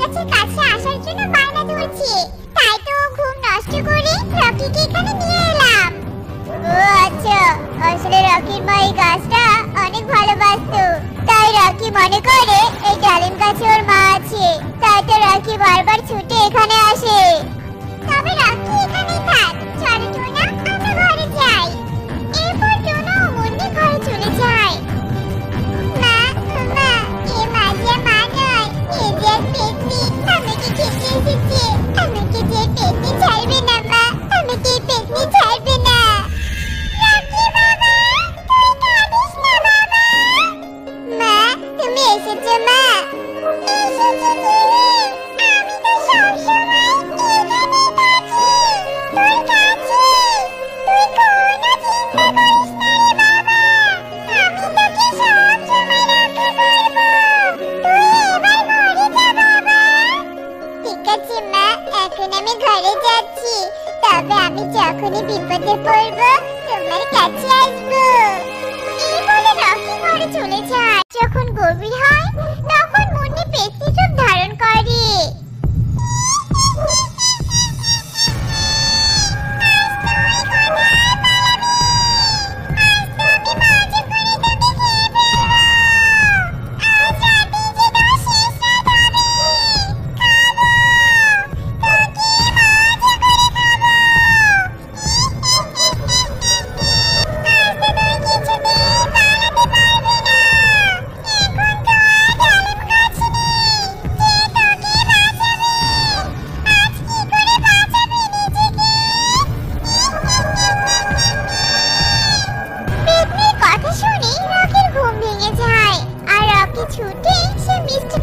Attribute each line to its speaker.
Speaker 1: গাছের কাছে আসার জন্য বায়না ধরছে, তাই তো ঘুম নষ্ট করে রকিকে এখানে নিয়ে এলাম। ও আচ্ছা, আসলে রকির মা এই গাছটা অনেক ভালোবাসতো, তাই রকি মনে করে এই ডালিম গাছে ওর মা আছে, তাই তো রকি বারবার ছুটে এখানে আসে। তবে রকি এখানেই থাক, চলো টোনা আমরা ঘরে যাই। এরপর টোনা ও মুন্নি ঘরে চলে যায়। মা, মা, এ মাঝে মা নয়, এ যে এক পেতনি, আমাকে খেতে এসেছে। আমাকে যে পেতনি ছাড়বে না মা, আমাকে এই পেতনি ছাড়বে না। রকি বাবা, তুই কাঁদিস না বাবা। মা, তুমি এসেছো মা? এসেছি দিদি, আমি তো সবসময় এখানেই থাকি, তোর কাছে। তুই কোনো চিন্তা করিস না রে বাবা, আমি তোকে সবসময় রক্ষা করবো। তুই এবার মরে যা বাবা। ঠিক আছে মা, এখন আমি ঘরে যাচ্ছি, তবে আমি যখনই বিপদে পড়বো তোমার কাছে আসবো। এই বলে রকি ঘরে চলে যায়। যখন গভীর হয় তখন মুন্নি পেতনি রূপ ধারণ করে। পেতনির কথা শুনে রকির ঘুম ভেঙে যায়, আর রকি ছুটে সে মিষ্টি